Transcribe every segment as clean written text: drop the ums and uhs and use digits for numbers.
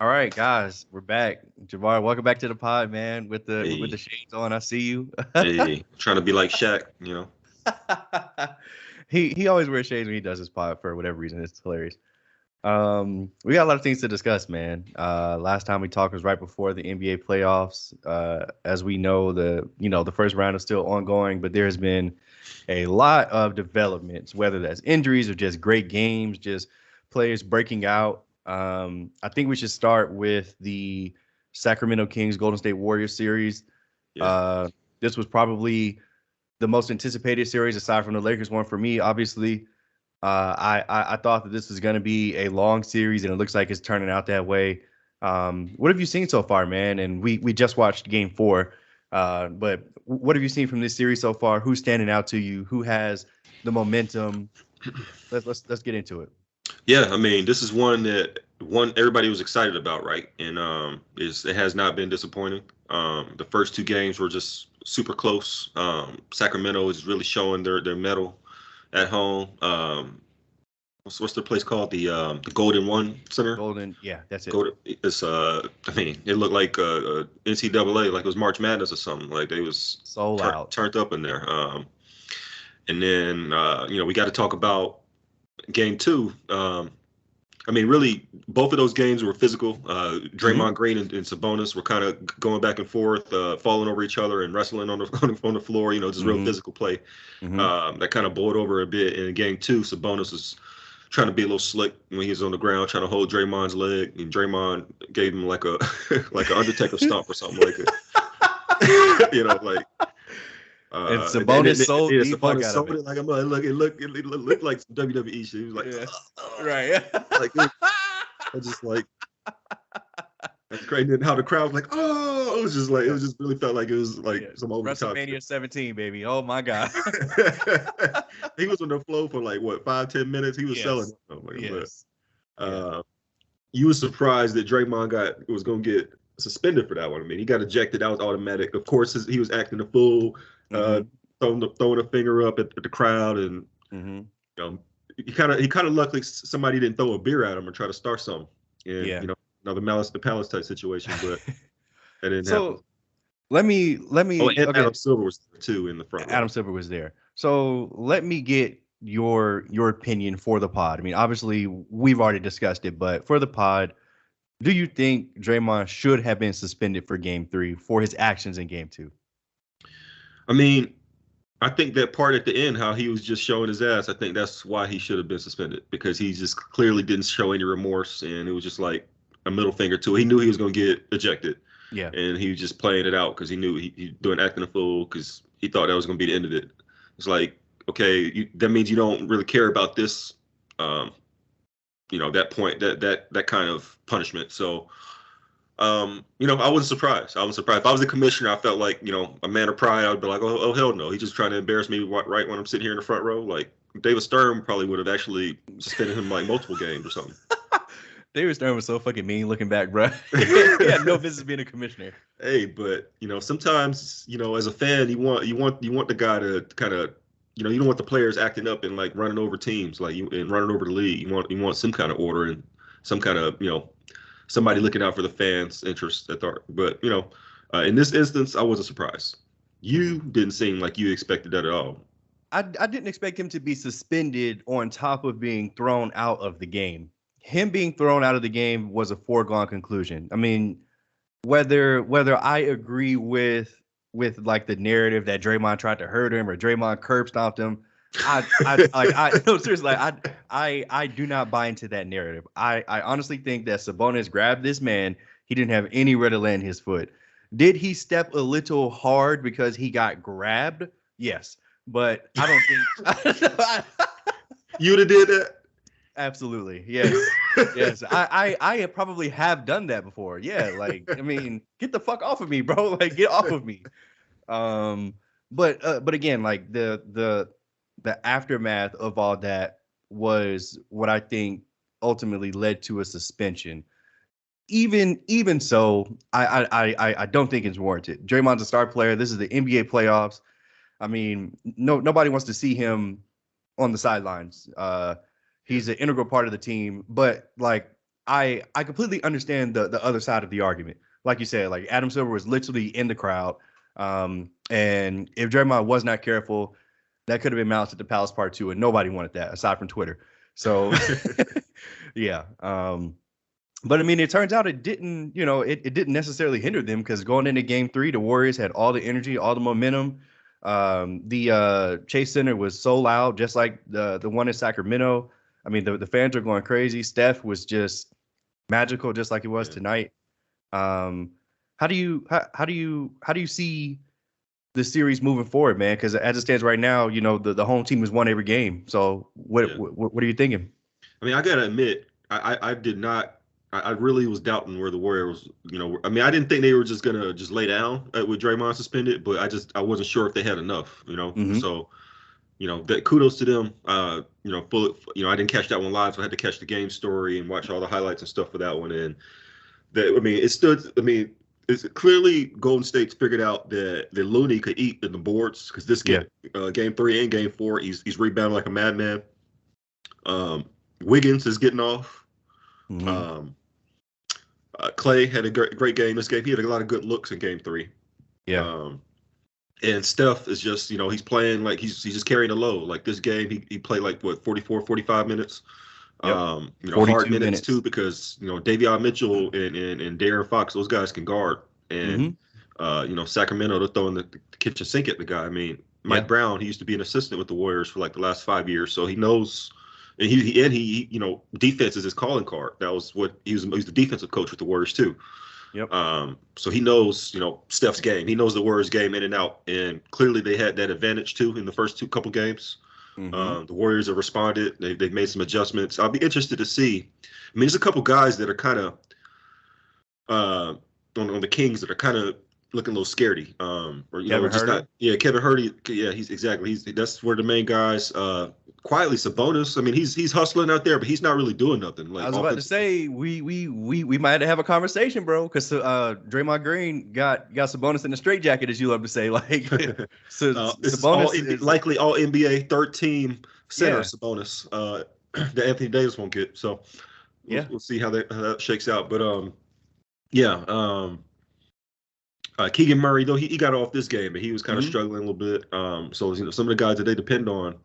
All right, guys, we're back. Javar, welcome back to the pod, man. With the Hey, shades on, I see you. hey, trying to be like Shaq. He always wears shades when he does his pod for whatever reason. It's hilarious. We got a lot of things to discuss, man. Last time we talked was right before the NBA playoffs. As we know, the first round is still ongoing, but there has been a lot of developments, whether that's injuries or just great games, just players breaking out. I think we should start with the Sacramento Kings Golden State Warriors series. Yeah. Uh, this was probably the most anticipated series aside from the Lakers one for me, obviously. I thought that this was going to be a long series, and it looks like it's turning out that way. What have you seen so far, man? And we just watched Game 4, but what have you seen from this series so far? Who's standing out to you? Who has the momentum? Let's get into it. Yeah, I mean, this is one everybody was excited about, right? And is it has not been disappointing. The first two games were just super close. Sacramento is really showing their mettle at home. What's the place called? The Golden One Center. Golden, yeah, that's it. Golden. It's I mean, it looked like NCAA, like it was March Madness or something. Like they was Sold out. turned up in there. And then we got to talk about game two. I mean, really, both of those games were physical. Draymond Green and Sabonis were kind of going back and forth, falling over each other and wrestling on the floor. Just real physical play. That kind of boiled over a bit. In game two, Sabonis was trying to be a little slick when he was on the ground, trying to hold Draymond's leg, and Draymond gave him like a like an Undertaker stomp or something like it. Like. And Sabonis sold the fuck out of it. Like it looked like some WWE shit. He was like, right, like I just like that's crazy. And how the crowd was like, oh, it was just really felt like it was like some overtime. WrestleMania 17, baby. Oh my god. He was on the floor for like what 5-10 minutes. He was selling. Yes. You were surprised that Draymond was gonna get suspended for that one. I mean, he got ejected. That was automatic. Of course, he was acting a fool. Throwing a finger up at the crowd, and he kind of luckily somebody didn't throw a beer at him or try to start something. And another Malice the Palace type situation, but that didn't happen. Let me. And Adam Silver was there too in the front. Adam Silver was there. So let me get your opinion for the pod. I mean, obviously we've already discussed it, but for the pod, do you think Draymond should have been suspended for Game 3 for his actions in Game 2? I mean, I think that part at the end, how he was just showing his ass, I think that's why he should have been suspended, because he just clearly didn't show any remorse, and it was just like a middle finger to it. He knew he was going to get ejected, and he was just playing it out because he knew he doing acting a fool because he thought that was going to be the end of it. It's like, okay, that means you don't really care about this, that point, that kind of punishment. So. I wasn't surprised. If I was the commissioner, I felt like, a man of pride. I would be like, oh hell no. He's just trying to embarrass me right when I'm sitting here in the front row. Like David Stern probably would have actually suspended him like multiple games or something. David Stern was so fucking mean looking back, bro. He had no business being a commissioner. Hey, but sometimes, as a fan, you want the guy to kind of, you don't want the players acting up and like running over teams, and running over the league. You want some kind of order and some kind of, somebody looking out for the fans' interests at the. But in this instance, I wasn't surprised. You didn't seem like you expected that at all. I didn't expect him to be suspended on top of being thrown out of the game. Him being thrown out of the game was a foregone conclusion. I mean, whether I agree with like the narrative that Draymond tried to hurt him or Draymond curb stomped him, no, seriously, I do not buy into that narrative. I honestly think that Sabonis grabbed this man. He didn't have anywhere to land his foot. Did he step a little hard because he got grabbed? Yes, but I don't think you'd have did that. Absolutely, yes, yes. I probably have done that before. Yeah, like I mean, get the fuck off of me, bro. Like get off of me. But again, like the aftermath of all that was what I think ultimately led to a suspension. Even so, I don't think it's warranted. Draymond's a star player. This is the NBA playoffs. I mean, nobody wants to see him on the sidelines. He's an integral part of the team. But like I completely understand the other side of the argument. Like you said, like Adam Silver was literally in the crowd. And if Draymond was not careful, that could have been mounted to Palace Part 2, and nobody wanted that aside from Twitter. So yeah. But I mean, it turns out it didn't, it didn't necessarily hinder them, because going into game 3, the Warriors had all the energy, all the momentum. The Chase Center was so loud, just like the one in Sacramento. I mean, the fans are going crazy. Steph was just magical, just like it was tonight. How do you see the series moving forward, man? Because as it stands right now, the home team has won every game. So what are you thinking? I mean, I gotta admit, I did not. I really was doubting where the Warriors. I mean, I didn't think they were just gonna just lay down with Draymond suspended, but I wasn't sure if they had enough. Mm-hmm. So that kudos to them. I didn't catch that one live, so I had to catch the game story and watch all the highlights and stuff for that one. And it's clearly Golden State's figured out that Looney could eat in the boards, because this game, game 3 and game 4, he's rebounding like a madman. Wiggins is getting off. Mm-hmm. Clay had a great game this game. He had a lot of good looks in game 3. Yeah. And Steph is just, he's playing like he's just carrying a load. Like this game, he played like 44, 45 minutes. Yep. Hard minutes too, because Davion Mitchell and De'Aaron Fox, those guys can guard. And Sacramento, they're throwing the kitchen sink at the guy. I mean, Mike Brown, he used to be an assistant with the Warriors for like the last 5 years, so he knows. And he defense is his calling card. That was what he was the defensive coach with the Warriors too. Yep. So he knows, Steph's game. He knows the Warriors game in and out. And clearly they had that advantage too in the first couple games. Mm-hmm. The Warriors have responded. They've made some adjustments. I'll be interested to see. I mean, there's a couple guys that are kind of on the Kings that are kind of looking a little scaredy. Kevin Hurdy. Yeah, that's where the main guys. Quietly, Sabonis. I mean, he's hustling out there, but he's not really doing nothing. Like, I was about to say, we might have a conversation, bro, because Draymond Green got Sabonis in the straitjacket, as you love to say. Like, so Sabonis is likely all NBA third team center Sabonis that Anthony Davis won't get. So we'll see how that shakes out. But Keegan Murray, though, he got off this game, but he was kind of struggling a little bit. So some of the guys that they depend on.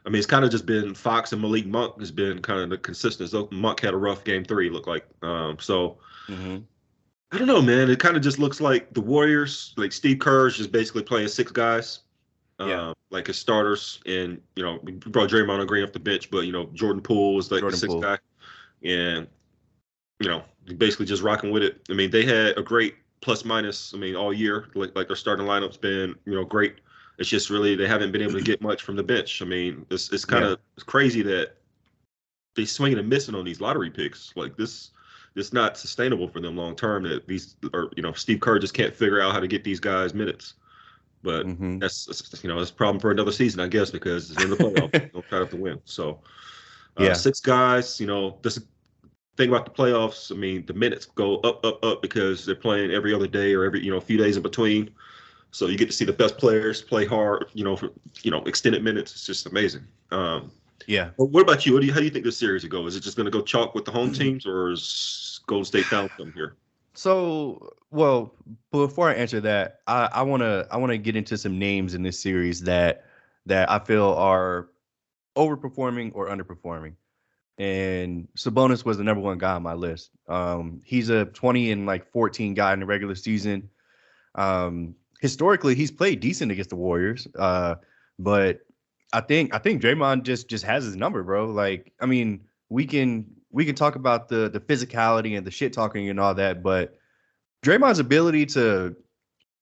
I mean, it's kind of just been Fox and Malik Monk has been kind of the consistent. So Monk had a rough game 3, looked like. I don't know, man. It kind of just looks like the Warriors, like Steve Kerr's just basically playing 6 guys, like his starters. And, we brought Draymond Green off the bench, but, Jordan Poole was like the 6th guy. And, basically just rocking with it. I mean, they had a great plus minus, all year. Like their starting lineup's been, great. It's just really they haven't been able to get much from the bench. I mean, it's kind of crazy that they swinging and missing on these lottery picks. Like this, it's not sustainable for them long term. That these are, Steve Kerr just can't figure out how to get these guys minutes. But that's a problem for another season, I guess, because it's in the playoffs. Don't try to win. So 6 guys. This thing about the playoffs. I mean, the minutes go up because they're playing every other day or every few days in between. So you get to see the best players play hard, for extended minutes. It's just amazing. But what about you? How do you think this series will go? Is it just going to go chalk with the home teams, or is Golden State down them here? So, well, before I answer that, I wanna get into some names in this series that I feel are overperforming or underperforming. And Sabonis was the number 1 guy on my list. He's a 20 and 14 guy in the regular season. Historically, he's played decent against the Warriors, but I think Draymond just has his number, bro. Like, I mean, we can talk about the physicality and the shit talking and all that, but Draymond's ability to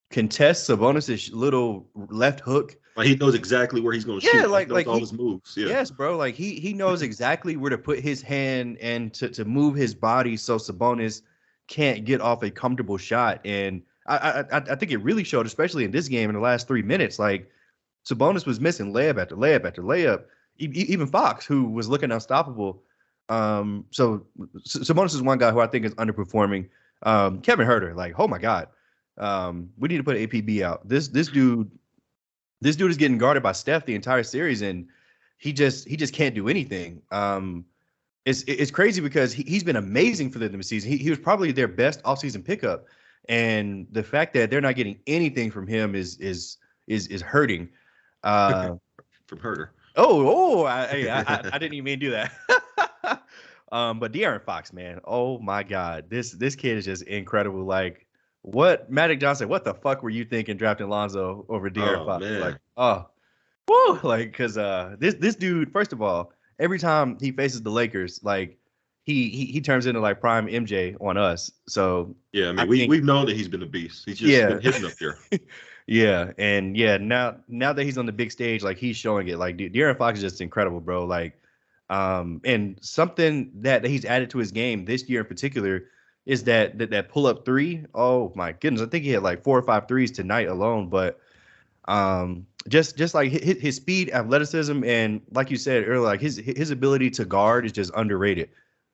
contest Sabonis' little left hook, like he knows exactly where he's going to shoot. Like all his moves. Yeah. Yes, bro. Like he knows exactly where to put his hand and to move his body so Sabonis can't get off a comfortable shot. And I think it really showed, especially in this game in the last 3 minutes. Like Sabonis was missing layup after layup after layup. Even Fox, who was looking unstoppable. So Sabonis is one guy who I think is underperforming. Kevin Huerter, like, oh my God, we need to put APB out. This dude is getting guarded by Steph the entire series, and he just can't do anything. it's crazy because he's been amazing for them this season. He was probably their best offseason pickup, and the fact that they're not getting anything from him is hurting. From Herter. I didn't even mean to do that. But De'Aaron Fox, man, oh my God, this kid is just incredible. Like, what Magic Johnson, what the fuck were you thinking drafting Lonzo over De'Aaron Fox? Man. Like, woo, like, because this dude, first of all, every time he faces the Lakers, like he turns into like prime MJ on us. So yeah, I mean, we've known that he's been a beast. He's just been hitting up there. Yeah, and now that he's on the big stage, like he's showing it. Like De'Aaron Fox is just incredible, bro. Like, and something that he's added to his game this year in particular is that pull up three. Oh my goodness, I think he had like 4 or 5 threes tonight alone. But just like his speed, athleticism, and like you said earlier, like his ability to guard is just underrated.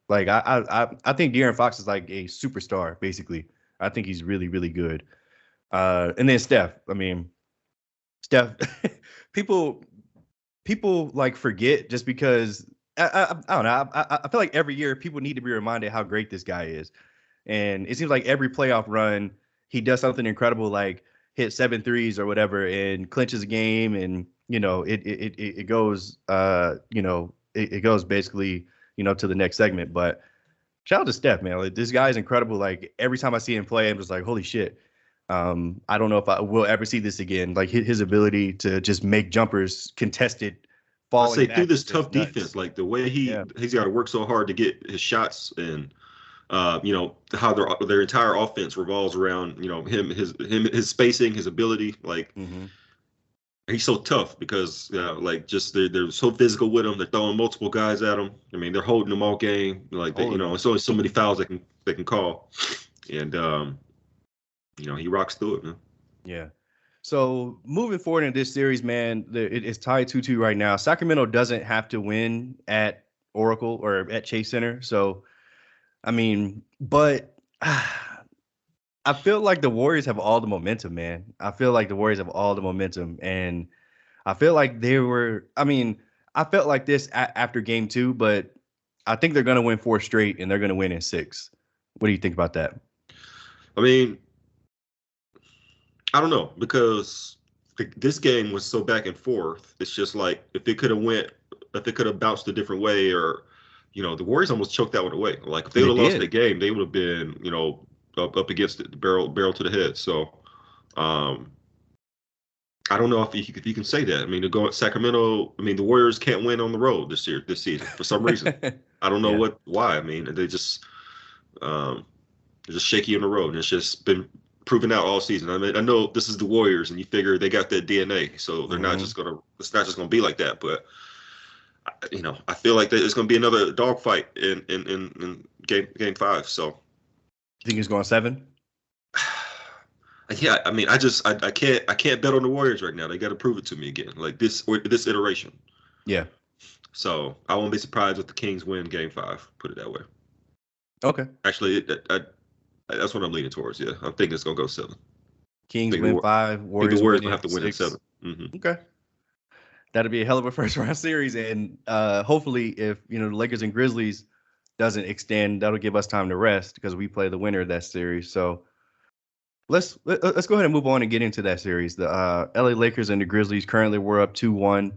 Like I think De'Aaron Fox is like a superstar, basically. I think he's really, really good. And then Steph. I mean, Steph. people like forget just because I don't know. I feel like every year people need to be reminded how great this guy is, and it seems like every playoff run he does something incredible, like hit 7 threes or whatever, and clinches a game, and it goes it goes basically to the next segment. But shout out to Steph, man. Like, this guy is incredible. Like every time I see him play, I'm just like, holy shit. I don't know if I will ever see this again. Like his ability to just make jumpers contested, I say through this tough defense, like the way he's got to work so hard to get his shots, and how their entire offense revolves around him, his spacing, his ability. Like he's so tough because like just they're so physical with him. They're throwing multiple guys at him. I mean, they're holding them all game. Like it's only so many fouls they can call, and he rocks through it, man. Yeah. So moving forward in this series, man, it's tied 2-2 right now. Sacramento doesn't have to win at Oracle or at Chase Center. So, I mean, but I feel like the Warriors have all the momentum, man. I feel like the Warriors have all the momentum. And I feel like I felt like this after game 2, but I think they're going to win 4 straight and they're going to win in 6. What do you think about that? I mean, I don't know, because this game was so back and forth. It's just like if it could have bounced a different way, or the Warriors almost choked that one away. Like if they would have lost the game, they would have been up against it, barrel to the head. So I don't know if you can say that. I mean, to go at Sacramento, I mean the Warriors can't win on the road this season for some reason. I don't know why. I mean, they just they're just shaky on the road, and it's just been proven out all season. I mean, I know this is the Warriors, and you figure they got that DNA, so they're not just gonna. It's not just gonna be like that. But I feel like there's gonna be another dogfight in game 5. So, you think it's going 7? Yeah, I mean, I can't bet on the Warriors right now. They got to prove it to me again, like this iteration. Yeah. So I won't be surprised if the Kings win game 5. Put it that way. Okay. Actually, that's what I'm leaning towards. Yeah, I'm thinking it's gonna go 7. Kings win 5. Warriors gonna have to win in 7. Okay. That'll be a hell of a first round series, and hopefully, if the Lakers and Grizzlies doesn't extend, that'll give us time to rest because we play the winner of that series. So let's go ahead and move on and get into that series. The LA Lakers and the Grizzlies currently we're up 2-1.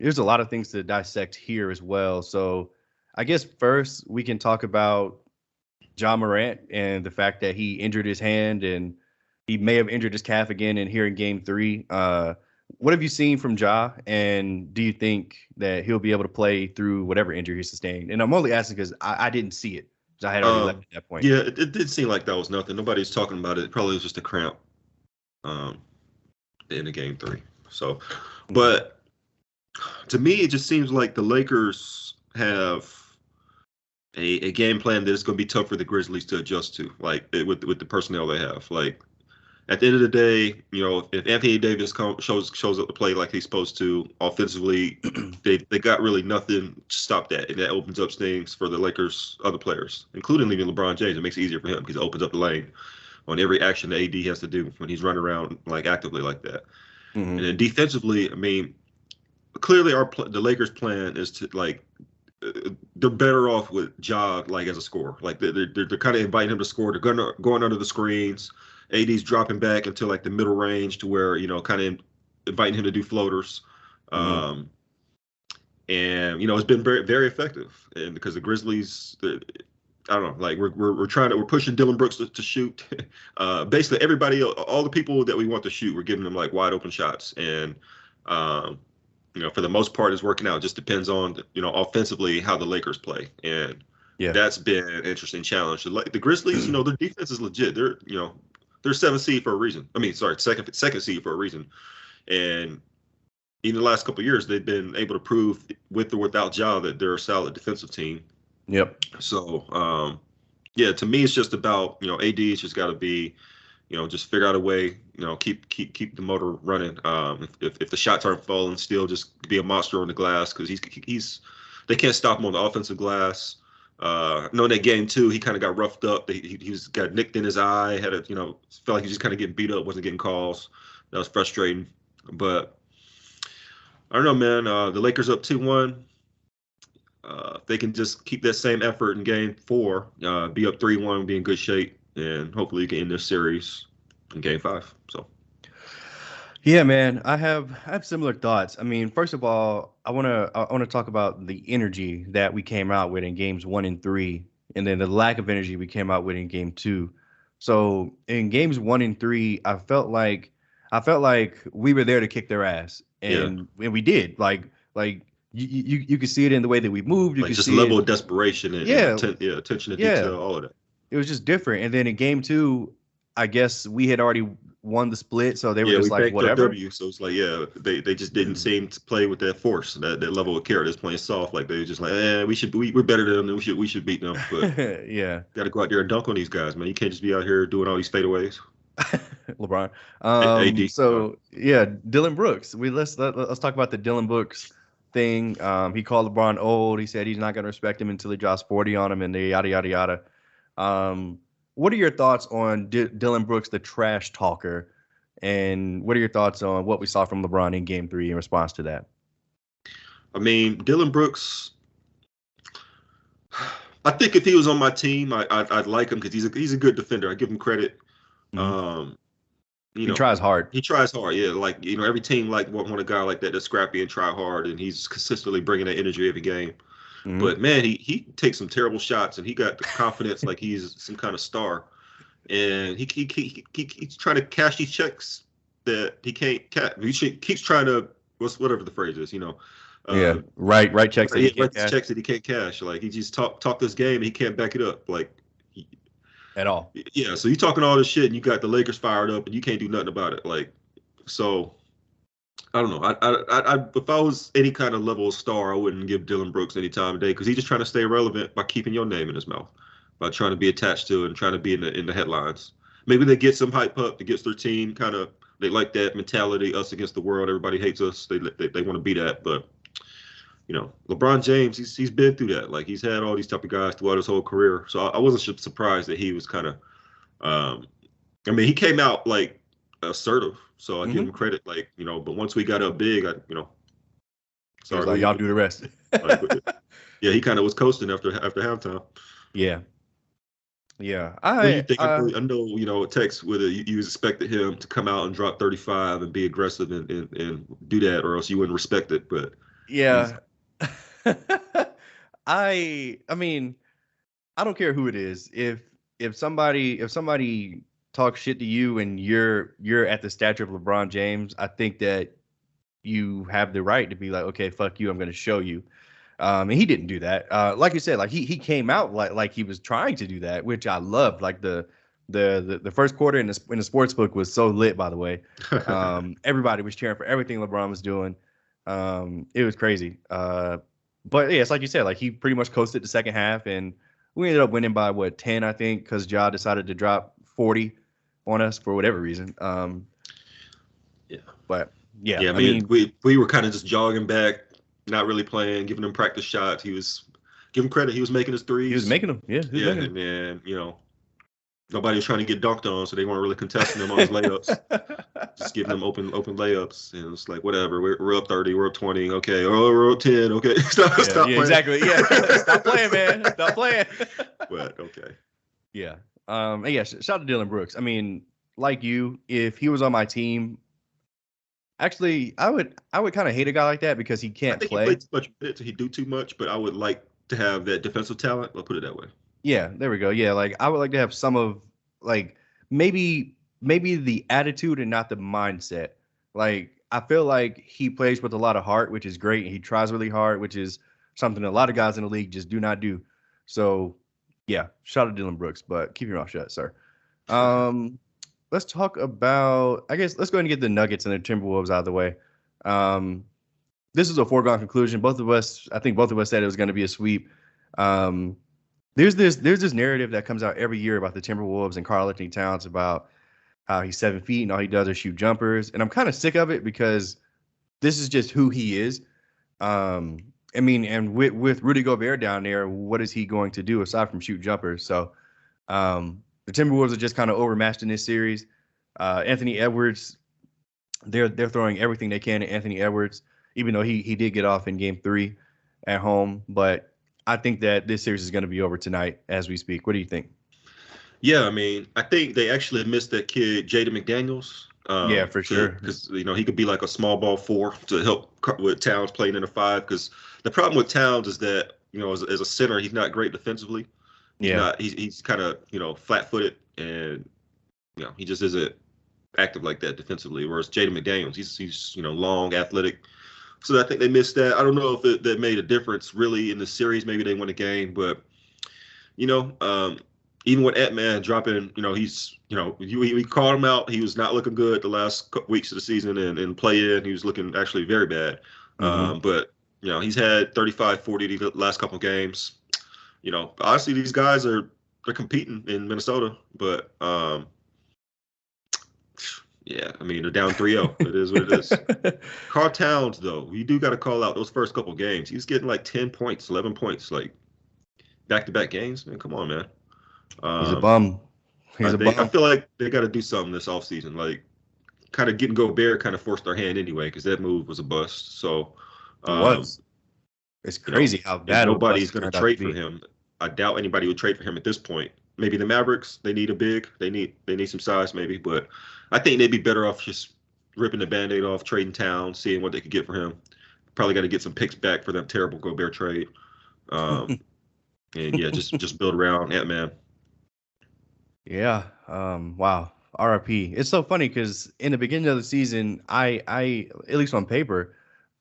There's a lot of things to dissect here as well. So I guess first we can talk about Ja Morant and the fact that he injured his hand and he may have injured his calf again in game 3. What have you seen from Ja, and do you think that he'll be able to play through whatever injury he sustained? And I'm only asking because I didn't see it. I had already left at that point. Yeah, it did seem like that was nothing. Nobody's talking about it. It probably was just a cramp in the game 3. So, but to me, it just seems like the Lakers have a game plan that is going to be tough for the Grizzlies to adjust to, like with the personnel they have. Like at the end of the day, if Anthony Davis shows up to play like he's supposed to offensively, they got really nothing to stop that, and that opens up things for the Lakers' other players, including leaving LeBron James. It makes it easier for him because it opens up the lane on every action the AD has to do when he's running around like actively like that. And then defensively, I mean, clearly the Lakers' plan is to like they're better off with Ja like as a scorer. Like they're kind of inviting him to score. They're going under the screens. AD's dropping back into like the middle range to where kind of inviting him to do floaters. Mm-hmm. And it's been very very effective. And because the Grizzlies, I don't know, like we're pushing Dylan Brooks to shoot. Basically everybody, all the people that we want to shoot, we're giving them like wide open shots. And for the most part, it's working out. It just depends on, offensively how the Lakers play. And that's been an interesting challenge. The Grizzlies, their defense is legit. They're 7th seed for a reason. I mean, sorry, second seed for a reason. And in the last couple of years, they've been able to prove with or without Ja that they're a solid defensive team. Yep. So, to me, it's just about, AD's just got to be, just figure out a way, keep the motor running. If the shots aren't falling, still just be a monster on the glass, because they can't stop him on the offensive glass. In that game too, he kind of got roughed up. He got nicked in his eye. Felt like he was just kind of getting beat up, wasn't getting calls. That was frustrating. But I don't know, man. The Lakers up 2-1. If they can just keep that same effort in game 4, be up 3-1, be in good shape, and hopefully you can end this series in game 5. So. Yeah, man, I have similar thoughts. I mean, first of all, I wanna talk about the energy that we came out with in games 1 and 3, and then the lack of energy we came out with in game 2. So in games 1 and 3, I felt like we were there to kick their ass, and we did. Like you could see it in the way that we moved. You could just see level it, of desperation and attention to detail, all of that. It was just different. And then in game 2, I guess we had already won the split, so they were just like, whatever. So it's like, they just didn't seem to play with that force, that level of care. That's playing soft. Like they were just like, we're better than them. We should beat them. But got to go out there and dunk on these guys, man. You can't just be out here doing all these fadeaways. LeBron. AD. So Dylan Brooks. Let's talk about the Dylan Brooks thing. He called LeBron old. He said he's not going to respect him until he drops 40 on him, and yada yada yada. What are your thoughts on Dylan Brooks, the trash talker, and what are your thoughts on what we saw from LeBron in Game 3 in response to that? I mean, Dylan Brooks, I think if he was on my team, I'd like him because he's a good defender. I give him credit. Mm-hmm. He tries hard. He tries hard, yeah. Like, every team want a guy like that that's scrappy and try hard, and he's consistently bringing that energy every game. Mm-hmm. But man, he takes some terrible shots, and he got the confidence like he's some kind of star. And he's trying to cash these checks that he can't cash. He keeps trying to whatever the phrase is, right checks that he can't cash. Checks that he can't cash. Like he just talk this game and he can't back it up. Like at all. Yeah, so you talking all this shit and you got the Lakers fired up and you can't do nothing about it. Like, so I don't know. I if I was any kind of level of star, I wouldn't give Dylan Brooks any time of day because he's just trying to stay relevant by keeping your name in his mouth, by trying to be attached to it and trying to be in the headlines. Maybe they get some hype up against their team. Kind of they like that mentality, us against the world. Everybody hates us. They want to be that, but. LeBron James, he's been through that. Like he's had all these type of guys throughout his whole career. So I wasn't surprised that he was kind of. I mean, he came out like assertive. So I give him credit. Like but once we got up big, sorry, like, y'all do the rest. Yeah, he kind of was coasting after halftime. Yeah. What do you think? I know, Tex, whether you expected him to come out and drop 35 and be aggressive and do that, or else you wouldn't respect it. But yeah. I mean, I don't care who it is. If somebody talks shit to you and you're at the stature of LeBron James, I think that you have the right to be like, okay, fuck you, I'm going to show you. And he didn't do that. Like you said, like he came out like he was trying to do that, which I loved. Like the first quarter in the sports book was so lit, by the way. Everybody was cheering for everything LeBron was doing. It was crazy. But yeah, it's like you said, like he pretty much coasted the second half, and we ended up winning by 10, I think, because Ja decided to drop 40 on us for whatever reason. But yeah, I mean, we were kind of just jogging back, not really playing, giving him practice shots. He was, give him credit, he was making his threes. He was making them, yeah. And then Nobody was trying to get dunked on, so they weren't really contesting them on his layups. Just giving them open layups, and it's like whatever. We're up 30, we're up 20. Okay, oh, we're up 10. Okay, stop playing. Exactly. Yeah, stop playing, man. Stop playing. But okay. Yeah. And yeah. Shout out to Dylan Brooks. I mean, like you, if he was on my team, actually, I would kind of hate a guy like that because he can't play. He played too much minutes. He do too much, but I would like to have that defensive talent. I'll put it that way. Yeah, there we go. Yeah, like I would like to have some of like maybe the attitude and not the mindset. Like I feel like he plays with a lot of heart, which is great. He tries really hard, which is something a lot of guys in the league just do not do. So, yeah, shout out to Dylan Brooks, but keep your mouth shut, sir. Let's talk about. I guess let's go ahead and get the Nuggets and the Timberwolves out of the way. This is a foregone conclusion. I think both of us said it was going to be a sweep. There's this narrative that comes out every year about the Timberwolves and Karl-Anthony Towns about how he's 7 feet and all he does is shoot jumpers. And I'm kind of sick of it because this is just who he is. I mean, and with Rudy Gobert down there, what is he going to do aside from shoot jumpers? So the Timberwolves are just kind of overmatched in this series. Anthony Edwards, they're throwing everything they can at Anthony Edwards, even though he did get off in Game 3 at home. But I think that this series is going to be over tonight as we speak. What do you think? Yeah, I mean, I think they actually missed that kid, Jaden McDaniels. Yeah, for sure. Because, he could be like a small ball 4 to help with Towns playing in a 5. Because the problem with Towns is that, as a center, he's not great defensively. He's kind of, flat-footed and, he just isn't active like that defensively. Whereas Jaden McDaniels, he's long, athletic. So I think they missed that. I don't know if that made a difference really in the series. Maybe they won a game, but even with Ant-Man dropping, he's we called him out. He was not looking good the last weeks of the season, and play-in he was looking actually very bad. Mm-hmm. But he's had 35, 40 the last couple of games. Honestly, these guys they're competing in Minnesota, but yeah, I mean, they're down 3-0. It is what it is. Karl Towns, though, you do got to call out those first couple games. He's getting like 10 points, 11 points, like back-to-back games. Man, come on, man. He's a bum. I feel like they got to do something this offseason. Like, kind of getting Gobert kind of forced their hand anyway because that move was a bust. So it was. It's crazy how bad. Nobody's going to trade for him. I doubt anybody would trade for him at this point. Maybe the Mavericks. They need a big. They need some size maybe, but I think they'd be better off just ripping the Band-Aid off, trading Towns, seeing what they could get for him. Probably got to get some picks back for that terrible Gobert trade. And yeah, just build around Ant-Man. Yeah. Wow. RIP. It's so funny because in the beginning of the season, I at least on paper,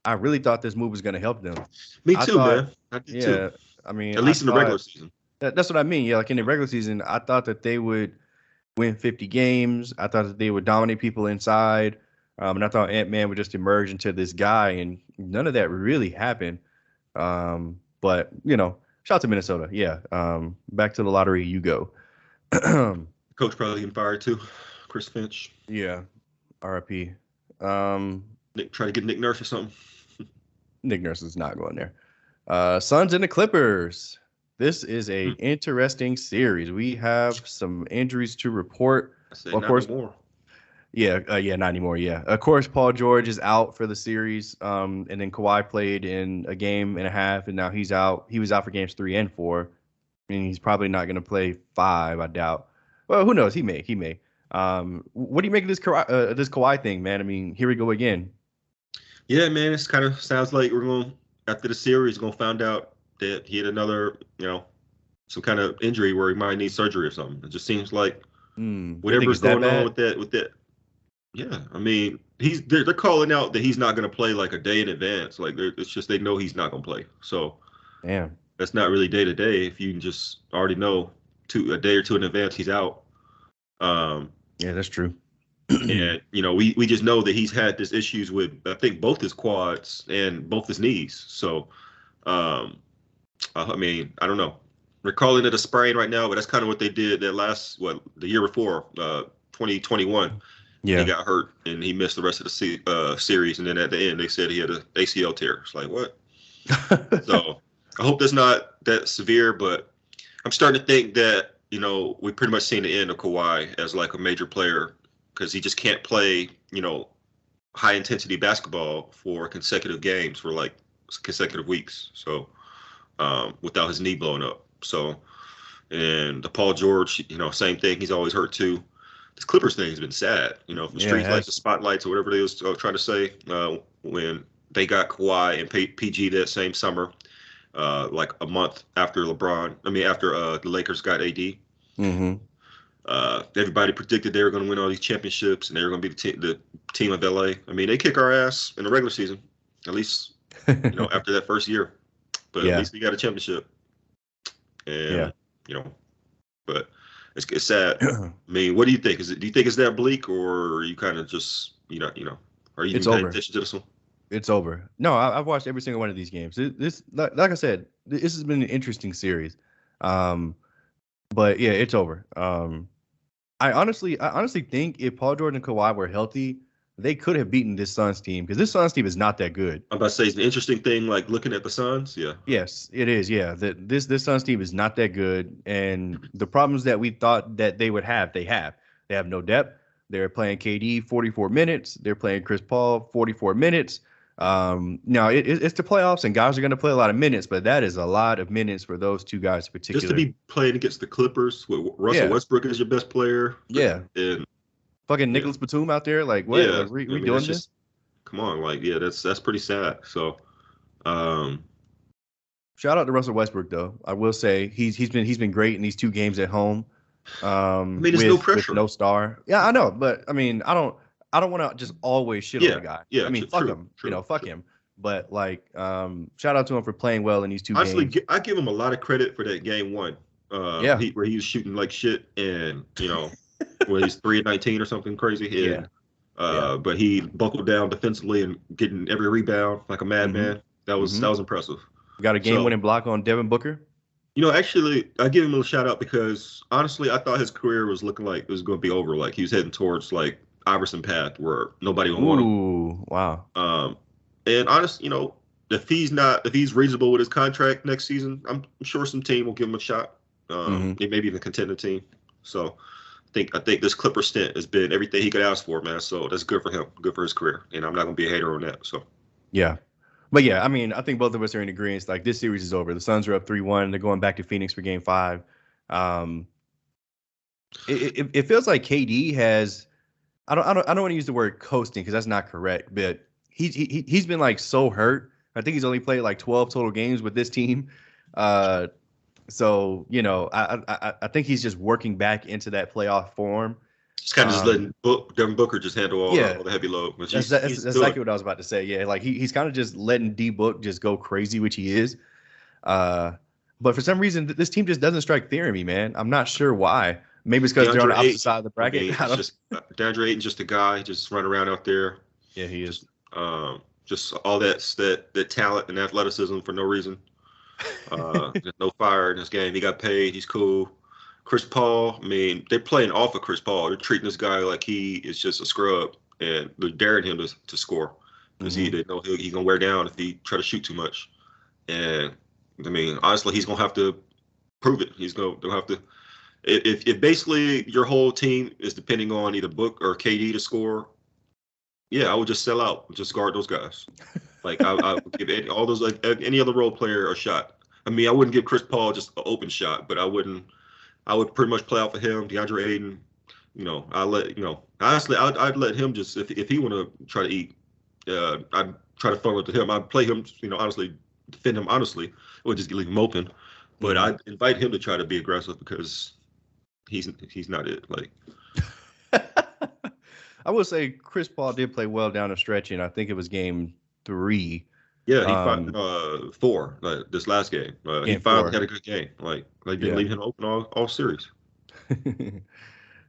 I really thought this move was going to help them. Me too, man. I did too. I mean, at least in the regular season. That's what I mean. Yeah, like in the regular season, I thought that they would win 50 games. I thought that they would dominate people inside. And I thought Ant-Man would just emerge into this guy, and none of that really happened. But, shout out to Minnesota. Yeah. Back to the lottery you go. Coach probably getting fired too. Chris Finch. Yeah. RIP. Try to get Nick Nurse or something. Nick Nurse is not going there. Suns and the Clippers. This is a interesting series. We have some injuries to report. Of course, more. Yeah, not anymore. Yeah, of course, Paul George is out for the series. And then Kawhi played in a game and a half, and now he's out. He was out for games 3 and 4, and he's probably not going to play 5. I doubt. Well, who knows? He may. What do you make of this Kawhi thing, man? I mean, here we go again. Yeah, man, it's kind of sounds like we're going after the series. We're going to find out that he had another, some kind of injury where he might need surgery or something. It just seems like whatever's going on with that. Yeah, I mean, they're calling out that he's not going to play like a day in advance. Like it's just they know he's not going to play. So, damn, that's not really day to day. If you can just already know a day or two in advance he's out. Yeah, that's true. And we just know that he's had this issues with I think both his quads and both his knees. So. I mean, I don't know. We're calling it a sprain right now, but that's kind of what they did the year before, 2021. Yeah. He got hurt and he missed the rest of the series. And then at the end, they said he had an ACL tear. It's like, what? So I hope that's not that severe, but I'm starting to think that we pretty much seen the end of Kawhi as like a major player because he just can't play, high intensity basketball for consecutive games for like consecutive weeks. So without his knee blowing up. So, and the Paul George, same thing. He's always hurt too. This Clippers thing has been sad. From streets like the spotlights or whatever they was trying to say when they got Kawhi and PG that same summer, like a month after after the Lakers got AD. Mm-hmm. Everybody predicted they were going to win all these championships and they were going to be the team of LA. I mean, they kick our ass in the regular season, at least after that first year. But at least we got a championship. And but it's sad. I mean, what do you think? Do you think it's that bleak, or are you kind of just are you paying attention to this one? It's over. No, I've watched every single one of these games. This like I said, this has been an interesting series. But yeah, it's over. I honestly think if Paul George and Kawhi were healthy, they could have beaten this Suns team because this Suns team is not that good. I'm about to say it's an interesting thing, like looking at the Suns. Yeah. Yes, it is. Yeah, this Suns team is not that good, and the problems that we thought that they would have, they have. They have no depth. They're playing KD 44 minutes. They're playing Chris Paul 44 minutes. Now it's the playoffs, and guys are going to play a lot of minutes, but that is a lot of minutes for those two guys in particular. Just to be playing against the Clippers with Russell Westbrook as your best player. Yeah. And fucking Nicholas Batum out there, like what? Yeah, like, we doing this? Come on, like that's pretty sad. So, shout out to Russell Westbrook though. I will say he's been great in these 2 games at home. There's no pressure, with no star. Yeah, I know, but I mean, I don't want to just always shit on the guy. Yeah, I mean, fuck him. Fuck him. But like, shout out to him for playing well in these 2 games. Honestly, I give him a lot of credit for that game 1. Where he was shooting like shit, and where he's 3 of 19 or something crazy. And, but he buckled down defensively and getting every rebound like a madman. That was impressive. Got a game-winning block on Devin Booker. Actually, I give him a shout out because honestly, I thought his career was looking like it was going to be over. Like he was heading towards like Iverson path where nobody would want him. Ooh, wow. And honestly, if he's reasonable with his contract next season, I'm sure some team will give him a shot. Maybe even a contender team. So I think this Clipper stint has been everything he could ask for, man. So that's good for him, good for his career. And I'm not going to be a hater on that. So yeah. But yeah, I mean, I think both of us are in agreement. Like this series is over. The Suns are up 3-1. They're going back to Phoenix for Game 5. It feels like KD has. I don't want to use the word coasting because that's not correct. But he's been like so hurt. I think he's only played like 12 total games with this team. So I think he's just working back into that playoff form. Just kind of just letting Devin Booker just handle all the heavy load. That's exactly what I was about to say. Yeah, like he's kind of just letting D-Book just go crazy, which he is. But for some reason, this team just doesn't strike fear in me, man. I'm not sure why. Maybe it's because they're on the opposite side of the bracket. DeAndre Ayton's just a guy, just running around out there. Yeah, he is. Just all that talent and athleticism for no reason. There's no fire in this game. He got paid. He's cool. Chris Paul, I mean, they're playing off of Chris Paul. They're treating this guy like he is just a scrub, and they're daring him to score because they know he's gonna wear down if he try to shoot too much. And I mean, honestly, he's gonna have to prove it. They'll have to. If basically your whole team is depending on either Book or KD to score, yeah, I would just sell out, just guard those guys. Like I would give any other role player a shot. I mean, I wouldn't give Chris Paul just an open shot, but I would pretty much play out for him, DeAndre Ayton. Honestly, I'd let him just if he want to try to eat, I'd try to funnel it to him. I'd play him, honestly, defend him honestly, or just leave him open. But I'd invite him to try to be aggressive because he's not it. Like I will say Chris Paul did play well down the stretch, and I think it was game 3. Yeah, he found 4 this last game. He finally had a good game. Like they didn't leave him open all series.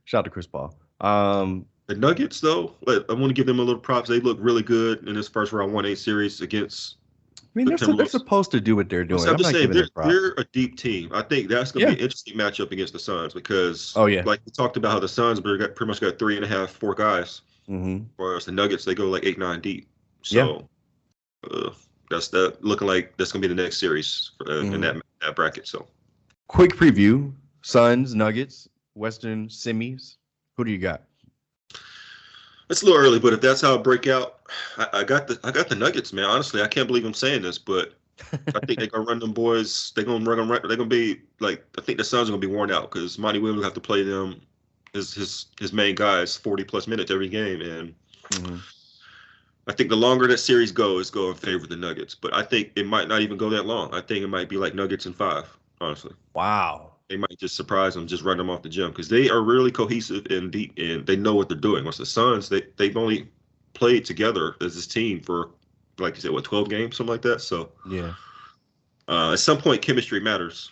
Shout out to Chris Paul. The Nuggets, though, I want to give them a little props. They look really good in this first round 1-8 series against. I mean, they're supposed to do what they're doing. I'm just saying they're a deep team. I think that's going to be an interesting matchup against the Suns because, like we talked about how the Suns pretty much got 3.5, 4 guys. Whereas the Nuggets, they go like 8, 9 deep. So that's looking like that's going to be the next series in that bracket. So, quick preview. Suns, Nuggets, Western semis. Who do you got? It's a little early, but if that's how it break out, I got the Nuggets, man. Honestly, I can't believe I'm saying this, but I think they're gonna run them boys. They're gonna run them. They're gonna be like, I think the Suns are gonna be worn out because Monty Williams will have to play them. His main guys 40+ minutes every game, and I think the longer that series goes, go in favor of the Nuggets. But I think it might not even go that long. I think it might be like Nuggets in 5. Honestly, Wow. they might just surprise them, just run them off the gym because they are really cohesive and deep, and they know what they're doing. Once the Suns, they've only played together as this team for, like you said, what, 12 games, something like that. So yeah, at some point, chemistry matters.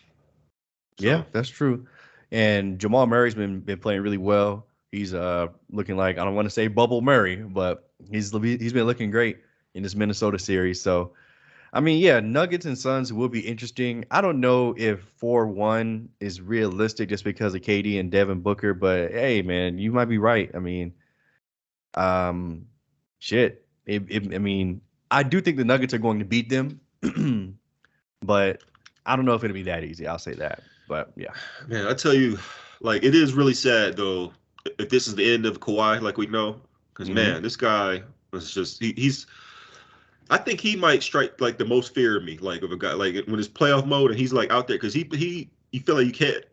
So. Yeah, that's true. And Jamal Murray's been playing really well. He's looking like, I don't want to say Bubble Murray, but he's been looking great in this Minnesota series. So, I mean, yeah, Nuggets and Suns will be interesting. I don't know if 4-1 is realistic just because of KD and Devin Booker, but hey, man, you might be right. I mean, shit. I mean, I do think the Nuggets are going to beat them, but I don't know if it'll be that easy. I'll say that. But yeah, man, I tell you, like, it is really sad though if this is the end of Kawhi, like we know, because man, this guy was just he's. I think he might strike like the most fear of me, like of a guy like when it's playoff mode and he's like out there because you feel like you can't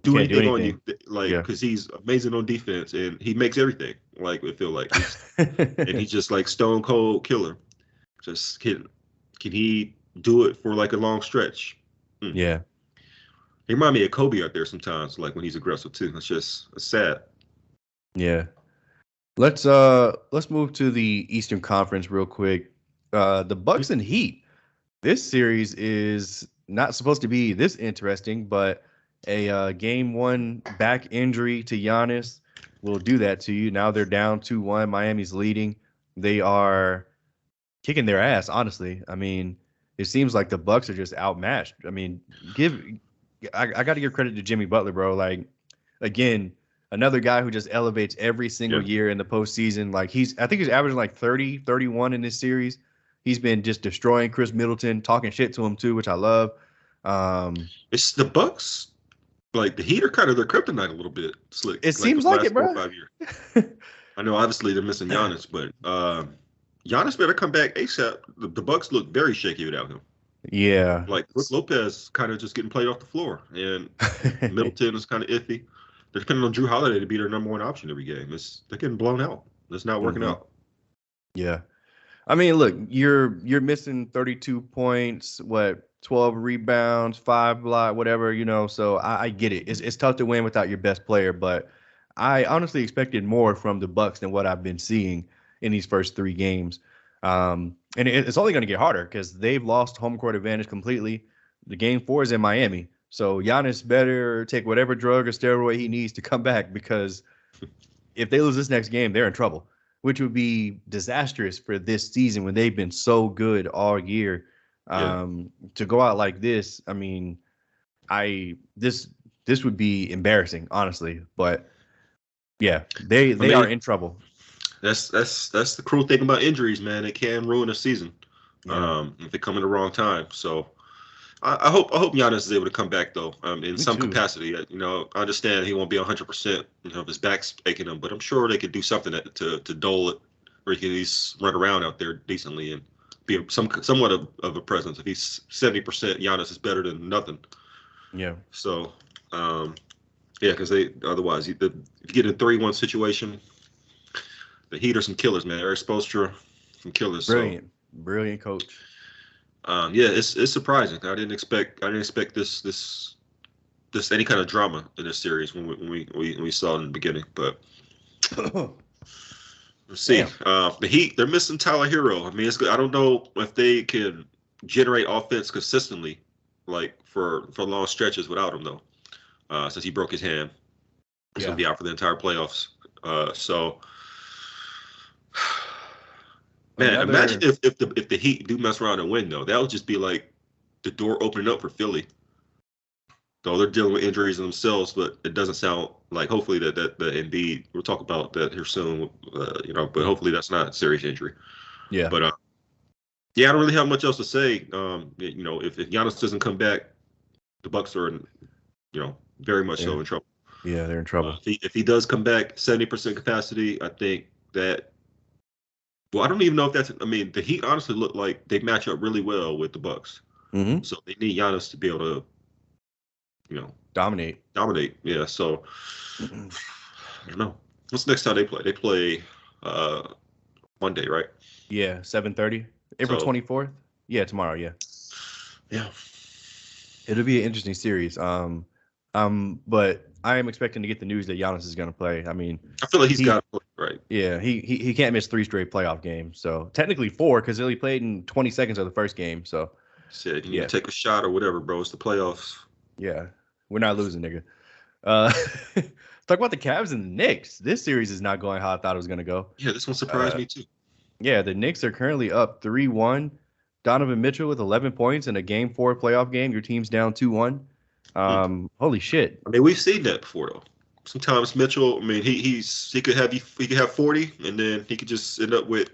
do anything on you, like because he's amazing on defense and he makes everything. Like it feel like, and he's just like stone cold killer. Just can he do it for like a long stretch? Yeah. He reminds me of Kobe out there sometimes, like when he's aggressive too. It's sad. Yeah. Let's move to the Eastern Conference real quick. The Bucks and Heat. This series is not supposed to be this interesting, but a game 1 back injury to Giannis will do that to you. Now they're down 2-1. Miami's leading. They are kicking their ass, honestly. I mean, it seems like the Bucks are just outmatched. I mean, I got to give credit to Jimmy Butler, bro. Like, again, another guy who just elevates every single year in the postseason. Like I think he's averaging like 30, 31 in this series. He's been just destroying Chris Middleton, talking shit to him too, which I love. It's the Bucks. Like the Heat are kind of their kryptonite a little bit. Slick. It seems like it, bro. 4 or 5 years. I know, obviously they're missing Giannis, but Giannis better come back ASAP. The Bucks look very shaky without him. Yeah, like Brook Lopez kind of just getting played off the floor, and Middleton is kind of iffy. They're depending on Drew Holiday to be their number 1 option every game. They're getting blown out. It's not working out. Yeah. I mean, look, you're missing 32 points, 12 rebounds, 5 block, whatever, so I get it. It's tough to win without your best player, but I honestly expected more from the Bucks than what I've been seeing in these first 3 games. And it's only going to get harder because they've lost home court advantage completely. The game 4 is in Miami. So Giannis better take whatever drug or steroid he needs to come back, because if they lose this next game, they're in trouble, which would be disastrous for this season when they've been so good all year. To go out like this, I mean, this would be embarrassing, honestly. But yeah, they are in trouble. That's the cruel thing about injuries, man. It can ruin a season if they come in the wrong time. So I hope Giannis is able to come back though, in some capacity. I understand he won't be 100%. If his back's aching him, but I'm sure they could do something to dole it, or he can at least run around out there decently and be somewhat of a presence. If he's 70%, Giannis is better than nothing. Yeah. So, because otherwise, if you get in a 3-1 situation, the Heat are some killers, man. Eric Spoelstra, some killers. Brilliant coach. It's surprising. I didn't expect this any kind of drama in this series when we saw it in the beginning. But let's see. The Heat, they're missing Tyler Hero. I mean, it's good. I don't know if they can generate offense consistently, like for long stretches without him though. Since he broke his hand, he's gonna be out for the entire playoffs. Man, imagine if the Heat do mess around and win, though. That would just be like the door opening up for Philly. Though they're dealing with injuries themselves, but it doesn't sound like, hopefully that Embiid, we'll talk about that here soon, but hopefully that's not a serious injury. Yeah. But I don't really have much else to say. If Giannis doesn't come back, the Bucks are in very much so in trouble. Yeah, they're in trouble. If he does come back 70% capacity, I think that. Well, I don't even know if that's. I mean, the Heat honestly look like they match up really well with the Bucks. Mm-hmm. So they need Giannis to be able to, Dominate. Yeah. So I don't know. What's the next time they play? They play Monday, right? Yeah, 7:30, April 24th. Yeah, tomorrow. Yeah. Yeah. It'll be an interesting series. But I am expecting to get the news that Giannis is going to play. I mean, I feel like he's got to play, right? Yeah, he can't miss 3 straight playoff games. So technically 4 because he only played in 20 seconds of the first game. So said you need to take a shot or whatever, bro. It's the playoffs. Yeah, we're not losing, nigga. Talk about the Cavs and the Knicks. This series is not going how I thought it was going to go. Yeah, this one surprised me too. Yeah, the Knicks are currently up 3-1. Donovan Mitchell with 11 points in a Game 4 playoff game. Your team's down 2-1. Holy shit. I mean, we've seen that before though. Sometimes Mitchell, I mean, he could have 40, and then he could just end up with,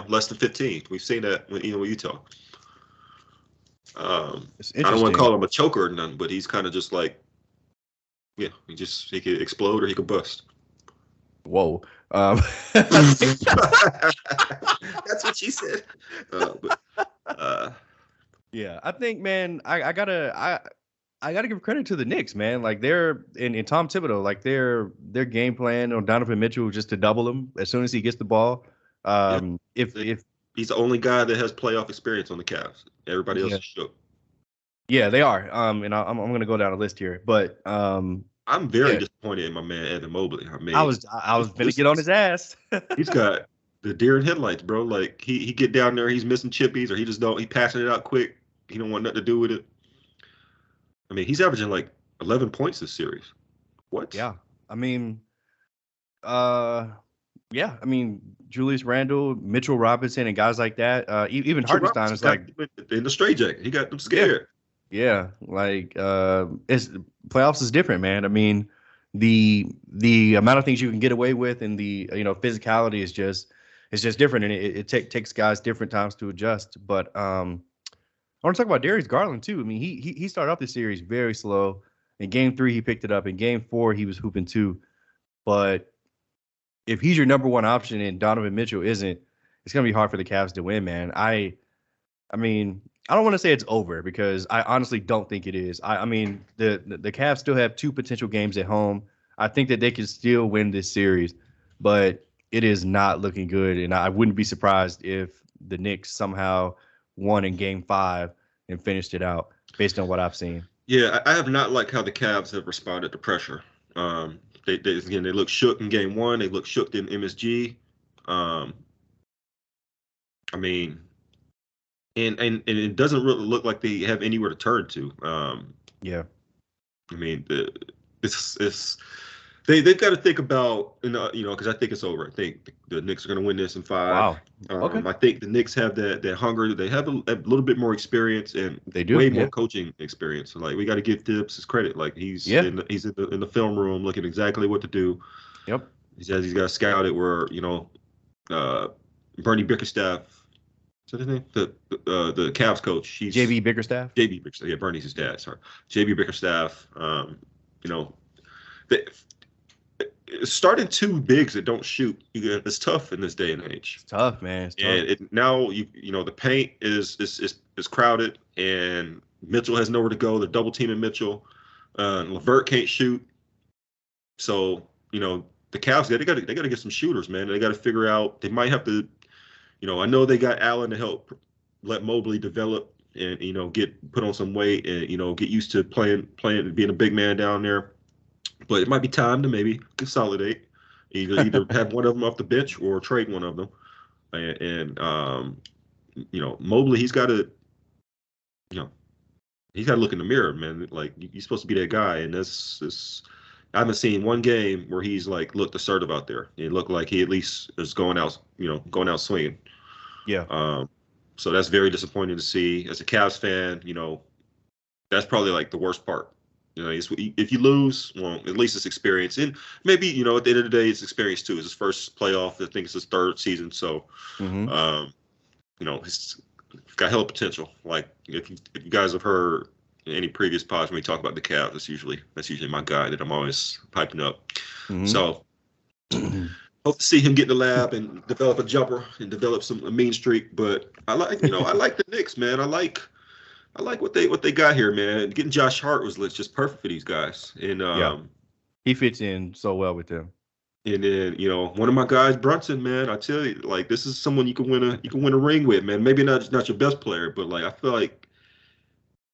less than 15. We've seen that with Utah. I don't want to call him a choker or nothing, but he's kind of just like, he could explode or he could bust. Whoa. That's what she said. Yeah, I think, man, I gotta give credit to the Knicks, man. Like they're in Tom Thibodeau, like their game plan on Donovan Mitchell just to double him as soon as he gets the ball. If he's the only guy that has playoff experience on the Cavs, everybody else is shook. Yeah, they are. And I'm gonna go down a list here, but I'm very disappointed in my man Evan Mobley. I mean, I was gonna get on his ass. He's got the deer in headlights, bro. Like he get down there, he's missing chippies, or he passing it out quick. He don't want nothing to do with it. I mean, he's averaging like 11 points this series. What? Yeah. I mean, Julius Randle, Mitchell Robinson, and guys like that. Even Hartenstein is like in the straitjacket. He got them scared. Yeah, like it's playoffs is different, man. I mean, the amount of things you can get away with and the physicality is just different, and it takes guys different times to adjust. But I want to talk about Darius Garland too. I mean, he started off this series very slow. In Game 3, he picked it up. In Game 4, he was hooping too. But if he's your number one option and Donovan Mitchell isn't, it's gonna be hard for the Cavs to win, man. I mean, I don't want to say it's over because I honestly don't think it is. I mean, the Cavs still have 2 potential games at home. I think that they can still win this series, but it is not looking good. And I wouldn't be surprised if the Knicks somehow won in Game 5 and finished it out based on what I've seen. Yeah, I have not liked how the Cavs have responded to pressure. They look shook in Game 1. They look shook in MSG. I mean. And it doesn't really look like they have anywhere to turn to. Yeah, I mean, they've got to think about because I think it's over. I think the Knicks are going to win this in 5. Wow. Okay. I think the Knicks have that hunger. They have a little bit more experience and they do way more coaching experience. So, like we got to give Tibbs his credit. Like he's in the film room looking exactly what to do. Yep. He's got scouted where Bernie Bickerstaff. Is that his name? The Cavs coach. He's JB Bickerstaff. JB Bickerstaff. Yeah, Bernie's his dad. Sorry, JB Bickerstaff. Starting 2 bigs that don't shoot, it's tough in this day and age. It's tough, man. It's tough. And now the paint is crowded, and Mitchell has nowhere to go. They're double teaming Mitchell. LeVert can't shoot. So the Cavs they got to get some shooters, man. They got to figure out. They might have to. I know they got Allen to help let Mobley develop and get put on some weight and get used to playing being a big man down there. But it might be time to maybe consolidate, either have one of them off the bench or trade one of them. And Mobley, he's got to look in the mirror, man. Like you're supposed to be that guy, and this. I haven't seen one game where he's like looked assertive out there. It looked like he at least is going out swinging. Yeah. So that's very disappointing to see. As a Cavs fan, that's probably like the worst part. If you lose, well, at least it's experience. And maybe, at the end of the day, it's experience too. It's his first playoff. I think it's his 3rd season. So, he's got hell of potential. Like if you guys have heard, any previous pods when we talk about the Cavs, that's usually my guy that I'm always piping up. Mhm. So hope to see him get in the lab and develop a jumper and develop a mean streak. But I like the Knicks, man. I like what they got here, man. Getting Josh Hart was just perfect for these guys. And Yeah. He fits in so well with them. And then, one of my guys, Brunson, man, I tell you, like, this is someone you can win a ring with, man. Maybe not your best player, but like I feel like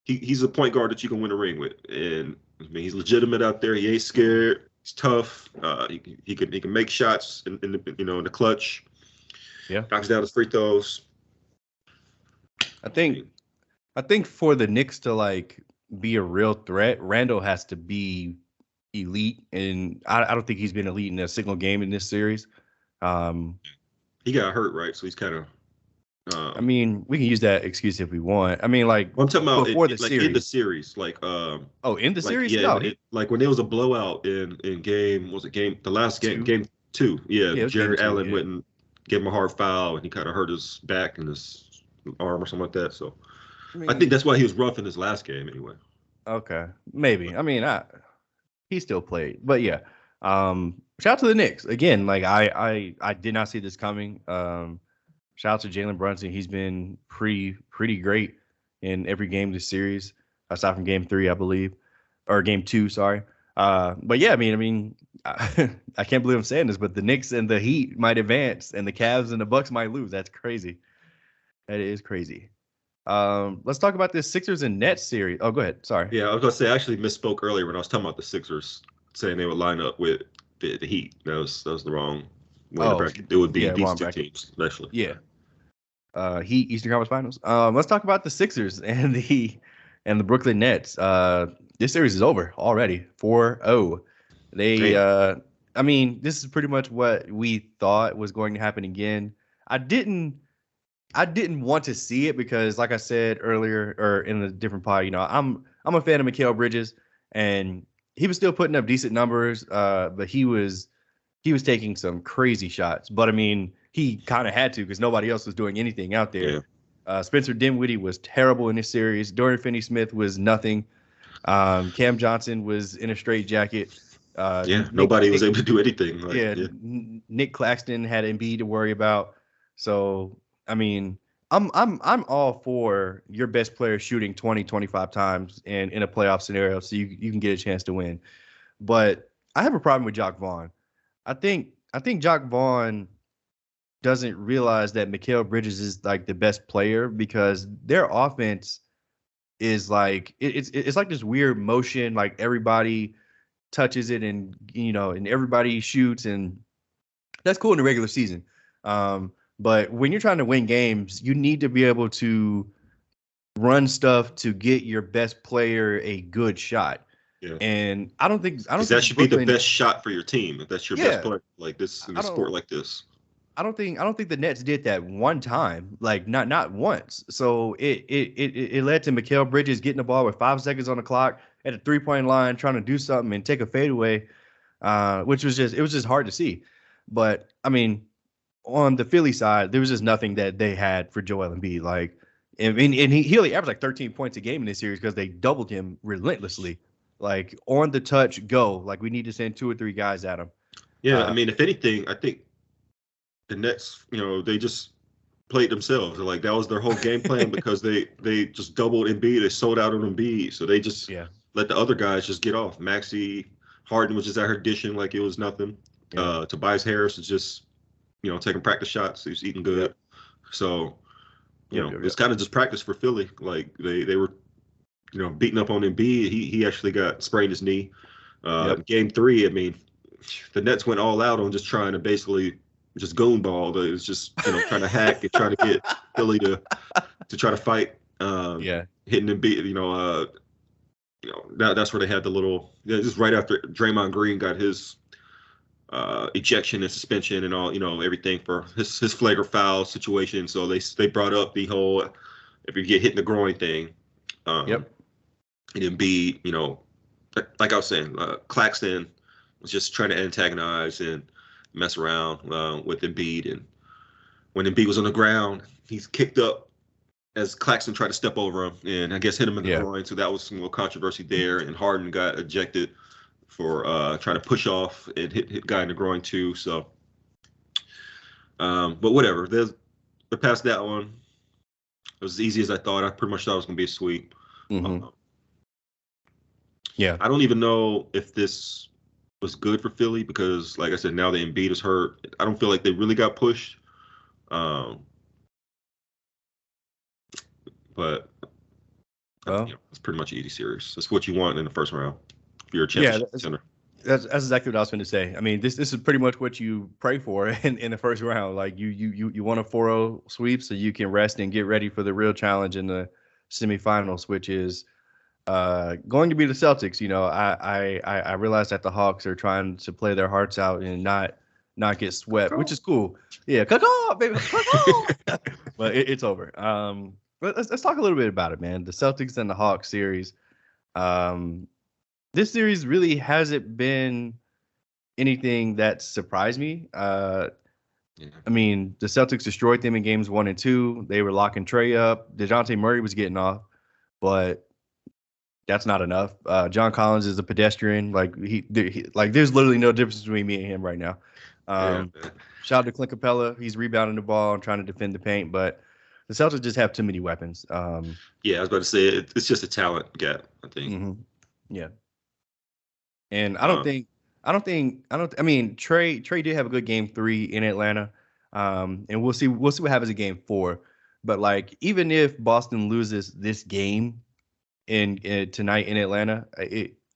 he's a point guard that you can win a ring with. And I mean, he's legitimate out there. He ain't scared. He's tough. He can make shots in the clutch. Yeah, knocks down his free throws. I think for the Knicks to like be a real threat, Randall has to be elite, and I don't think he's been elite in a single game in this series. He got hurt, right? So he's kind of. I mean, we can use that excuse if we want. I mean, like I'm talking about before the like series. in the series, like in the series, yeah, no. Like when there was a blowout in game, the last game, game 2, yeah, Jared Allen went and gave him a hard foul, and he kind of hurt his back and his arm or something like that. So I think that's why he was rough in his last game, anyway. Okay, maybe. I mean, he still played, but yeah. Shout out to the Knicks again. Like I did not see this coming. Shout out to Jalen Brunson. He's been pretty great in every game this series, aside from game 3, I believe, or game 2. Sorry. But yeah, I mean, I can't believe I'm saying this, but the Knicks and the Heat might advance, and the Cavs and the Bucks might lose. That's crazy. That is crazy. Let's talk about this Sixers and Nets series. Oh, go ahead. Sorry. Yeah, I was gonna say I actually misspoke earlier when I was talking about the Sixers, saying they would line up with the Heat. That was the wrong way to bracket. It would be these two teams, especially. Yeah. Heat Eastern Conference Finals. Let's talk about the Sixers and the Brooklyn Nets. This series is over already. 4-0. I mean, this is pretty much what we thought was going to happen again. I didn't want to see it because, like I said earlier, or in a different pod, I'm a fan of Mikal Bridges, and he was still putting up decent numbers. But he was taking some crazy shots. But I mean, he kind of had to because nobody else was doing anything out there. Yeah. Spencer Dinwiddie was terrible in this series. Dorian Finney-Smith was nothing. Cam Johnson was in a straitjacket. Nobody was able to do anything. Nick Claxton had Embiid to worry about. So I mean, I'm all for your best player shooting 20, 25 times in a playoff scenario so you can get a chance to win. But I have a problem with Jacque Vaughn. I think Jacque Vaughn doesn't realize that Mikal Bridges is like the best player because their offense is like it's like this weird motion, like everybody touches it and and everybody shoots, and that's cool in the regular season. But when you're trying to win games, you need to be able to run stuff to get your best player a good shot. Yeah. And I don't think that should be the best shot for your team. If that's your best player like this in a sport like this. I don't think the Nets did that one time, like not once. So it led to Mikal Bridges getting the ball with 5 seconds on the clock at the 3-point line, trying to do something and take a fadeaway, which was just hard to see. But I mean, on the Philly side, there was just nothing that they had for Joel Embiid. Like, and he only averaged like 13 points a game in this series because they doubled him relentlessly. Like on the touch, go. Like we need to send 2 or 3 guys at him. Yeah, I mean, if anything, I think the Nets, they just played themselves. Like that was their whole game plan because they just doubled Embiid. They sold out on Embiid, so they just let the other guys just get off. Maxey Harden was just out here dishing like it was nothing. Yeah. Tobias Harris is just taking practice shots. He's eating good. Yep. So it's kind of just practice for Philly. Like they were beating up on Embiid. He actually sprained his knee. Game 3, I mean, the Nets went all out on just trying to basically just goon ball. It was just trying to hack and trying to get Philly to try to fight. Hitting Embiid. That's where they had the little. Just right after Draymond Green got his ejection and suspension and all. Everything for his flagrant foul situation. So they brought up the whole if you get hit in the groin thing. And Embiid, like I was saying, Claxton was just trying to antagonize and mess around with Embiid. And when Embiid was on the ground, he's kicked up as Claxton tried to step over him and I guess hit him in the Yeah. groin. So that was some little controversy there. And Harden got ejected for trying to push off and hit guy in the groin too. So, but whatever. They're past that one. It was as easy as I thought. I pretty much thought it was going to be a sweep. Mm-hmm. Yeah. I don't even know if this was good for Philly because, like I said, now the Embiid is hurt. I don't feel like they really got pushed. But it's pretty much an easy series. That's what you want in the first round. If you're a championship contender. That's exactly what I was going to say. I mean, this is pretty much what you pray for in the first round. Like you want a 4-0 sweep so you can rest and get ready for the real challenge in the semifinals, which is going to be the Celtics. You know, I realize that the Hawks are trying to play their hearts out and not get swept, which is cool. Yeah, baby, but it's over. But let's talk a little bit about it, man. The Celtics and the Hawks series. This series really hasn't been anything that surprised me. I mean, the Celtics destroyed them in games 1 and 2. They were locking Trey up. DeJounte Murray was getting off, but that's not enough. John Collins is a pedestrian. Like there's literally no difference between me and him right now. Shout out to Clint Capella. He's rebounding the ball and trying to defend the paint, but the Celtics just have too many weapons. I was about to say it's just a talent gap, I think. Mm-hmm. Yeah. And I mean, Trey did have a good game 3 in Atlanta. And we'll see what happens in game 4. But like, even if Boston loses this game in tonight in Atlanta,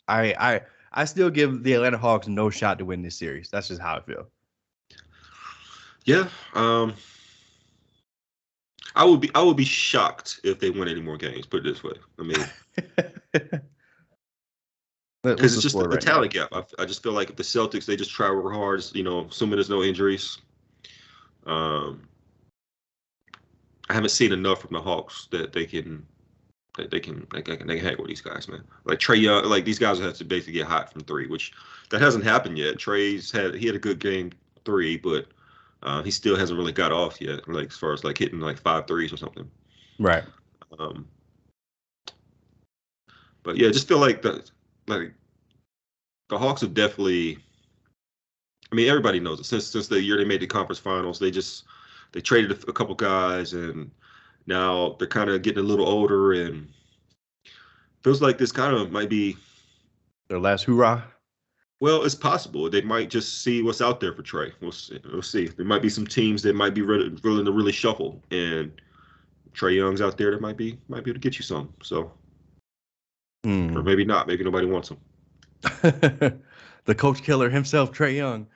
I still give the Atlanta Hawks no shot to win this series. That's just how I feel. Yeah. I would be shocked if they win any more games, put it this way. I mean, because it's just the talent gap. I just feel like if the Celtics, they just try real hard, you know, assuming there's no injuries. I haven't seen enough from the Hawks that they can hang with these guys, man. Like Trae Young, like these guys have to basically get hot from 3, which that hasn't happened yet. Trey's had a good game 3, but he still hasn't really got off yet. Like as far as like hitting like 5 threes or something. Right. But yeah, I just feel like the Hawks have definitely. I mean, everybody knows it. Since the year they made the conference finals, they traded a couple guys, and now they're kind of getting a little older, and feels like this kind of might be their last hoorah. Well, it's possible. They might just see what's out there for Trey. We'll see. There might be some teams that might be willing to really shuffle, and Trae Young's out there that might be able to get you some. So, or maybe not. Maybe nobody wants him. The coach killer himself, Trae Young.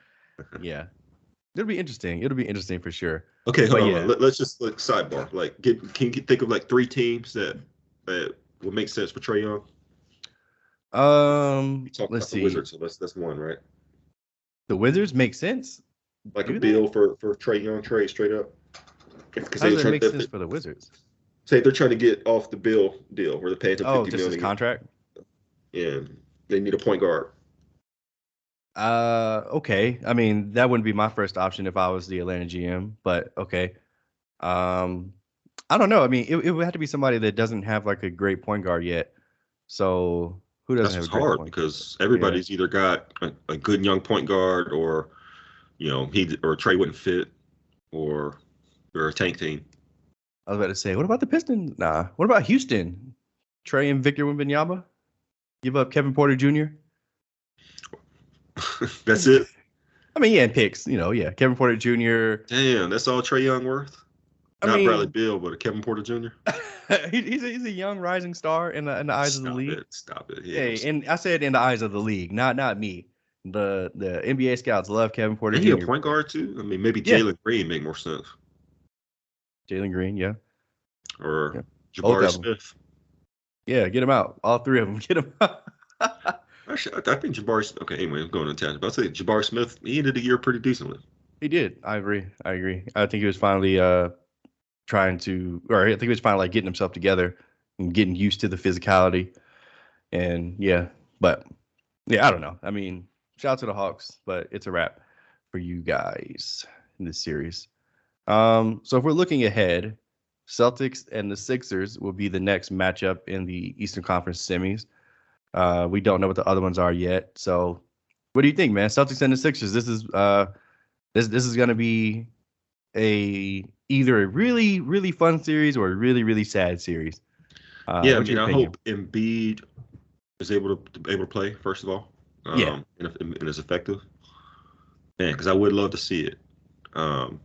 Yeah, it'll be interesting. It'll be interesting for sure. Okay, hold on. Let's just sidebar. Like, can you think of like 3 teams that would make sense for Trae Young? Let's see. The Wizards, so that's one, right? The Wizards make sense. Like a bill for Trae Young trade straight up. How does that make sense for the Wizards? Say they're trying to get off the bill deal where they're paying him $50 million. Just his contract. Yeah, they need a point guard. Okay. I mean, that wouldn't be my first option if I was the Atlanta GM, but okay. I don't know. I mean, it would have to be somebody that doesn't have like a great point guard yet. So who doesn't have a great hard point because everybody's either got a good young point guard or, you know, Trey wouldn't fit or a tank team. I was about to say, what about the Pistons? Nah. What about Houston? Trey and Victor Wembanyama? Give up Kevin Porter Jr.? That's it? I mean, yeah, and picks. You know, yeah. Kevin Porter Jr. Damn, that's all Trae Young worth? Not Bradley Beal, but a Kevin Porter Jr.? he's a young rising star in the eyes of the league. Stop it. Yeah, hey, and I said in the eyes of the league, not me. The NBA scouts love Kevin Porter Jr. He a point guard too? I mean, maybe Jalen Green make more sense. Jalen Green, yeah. Or Jabari Smith. Yeah, get him out. All 3 of them, get him out. Actually, I think Jabari. Okay, anyway, I'm going on a tangent. But I'll say Jabari Smith. He ended the year pretty decently. He did. I agree. I think he was finally trying to, or I think he was finally like getting himself together and getting used to the physicality. And yeah, but yeah, I don't know. I mean, shout out to the Hawks, but it's a wrap for you guys in this series. So if we're looking ahead, Celtics and the Sixers will be the next matchup in the Eastern Conference semis. We don't know what the other ones are yet. So, what do you think, man? Celtics and the Sixers. This is going to be either a really really fun series or a really really sad series. Yeah, I What's mean, your I opinion? hope Embiid is able to play first of all, Yeah. and is effective. Man, because I would love to see it. Um,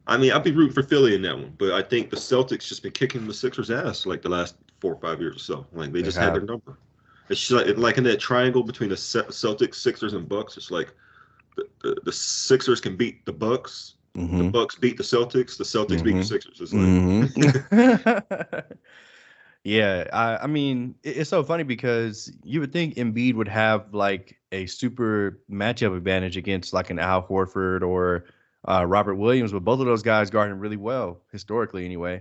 I mean, I'd be rooting for Philly in that one, but I think the Celtics just been kicking the Sixers' ass like the last 4 or 5 years or so. Like they They just had their have. number. It's just like in that triangle between the Celtics, Sixers, and Bucks. It's like the Sixers can beat the Mm-hmm. Bucks beat the Celtics beat the Mm-hmm. Sixers. It's Mm-hmm. Yeah, I mean, it's so funny because you would think Embiid would have like a super matchup advantage against like an Al Horford or Robert Williams, but both of those guys guard him really well historically, anyway.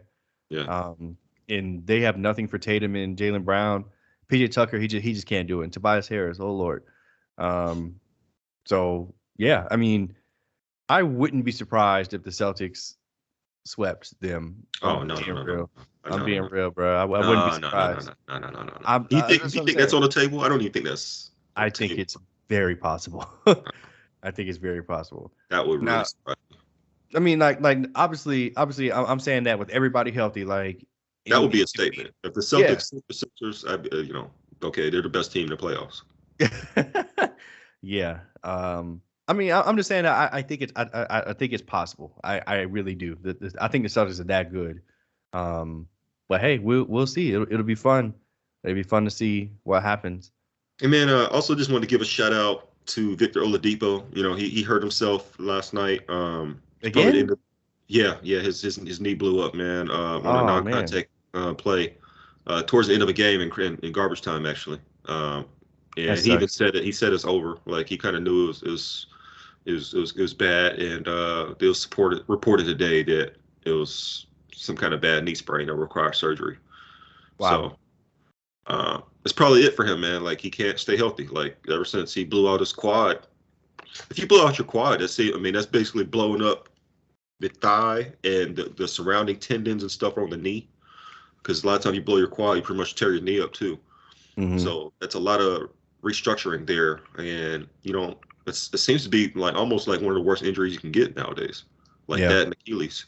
yeah. Um, and they have nothing for Tatum and Jaylen Brown. PJ Tucker, he just can't do it. And Tobias Harris, oh Lord. Um, so yeah, I mean, I wouldn't be surprised if the Celtics swept them. Oh I'm no no being no no real. I'm no no being no real, bro. I wouldn't be no no no no surprised. no no no no no. That's Do what you I'm think that's saying. on the table? I don't even think that's on I the think table. it's very possible. I think it's very possible. That would really Now, surprise me. I mean, obviously, I'm saying that with everybody healthy, like That would be Embiid a could be, statement. If the yeah, Celtics, the Sixers, okay, they're the best team in the playoffs. yeah. I mean, I'm just saying that I think I think it's possible. I really do. I think the Celtics are that good. But hey, we'll see. It'll be fun. It'll be fun to see what happens. And man, also just wanted to give a shout out to Victor Oladipo. You know, he hurt himself last night. Probably the Again? end of, yeah, his knee blew up, man, on a Oh man, non-contact play towards the end of a game in garbage time, actually. that And he even sucks. said it. He said it's over. Like he kind of knew it was bad, and it was reported today that it was some kind of bad knee sprain that required surgery. Wow. So it's probably it for him, man. Like he can't stay healthy. Like ever since he blew out his quad. If you blow out your quad, that's basically blowing up the thigh and the surrounding tendons and stuff on the knee. Because a lot of times you blow your quad, you pretty much tear your knee up too. Hmm. So that's a lot of restructuring there, and it seems to be like almost like one of the worst injuries you can get nowadays, like Yeah. that and Achilles.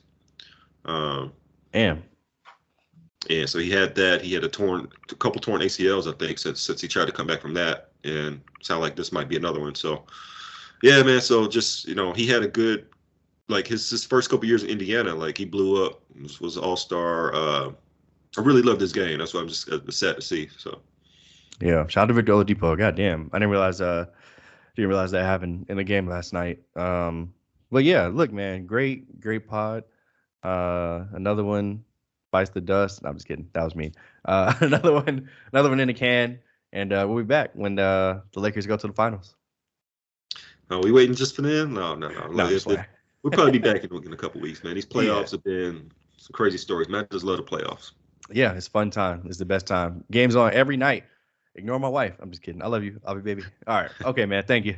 Um, Damn. and so he had that. He had a couple torn ACLs, I think, since he tried to come back from that, and sound like this might be another one. So yeah, man. So just he had a good like his first couple years in Indiana, like he blew up, was all-star. I really loved his game. That's why I'm just sad to see. So Yeah. Shout out to Victor Oladipo. God damn. I didn't realize that happened in the game last night. But yeah, look, man, great pod. Another one bites the dust. No, I'm just kidding. That was me. Another one in the can. And we'll be back when the Lakers go to the finals. are we waiting just for them? No, no, no. No, I'm just playing. We'll probably be back in a couple weeks, man. These Yeah. playoffs have been some crazy stories, man. I just love the playoffs. Yeah, it's fun time. It's the best time. Games on every night. Ignore my wife. I'm just kidding. I love you. I'll be baby. All right. Okay, man. Thank you.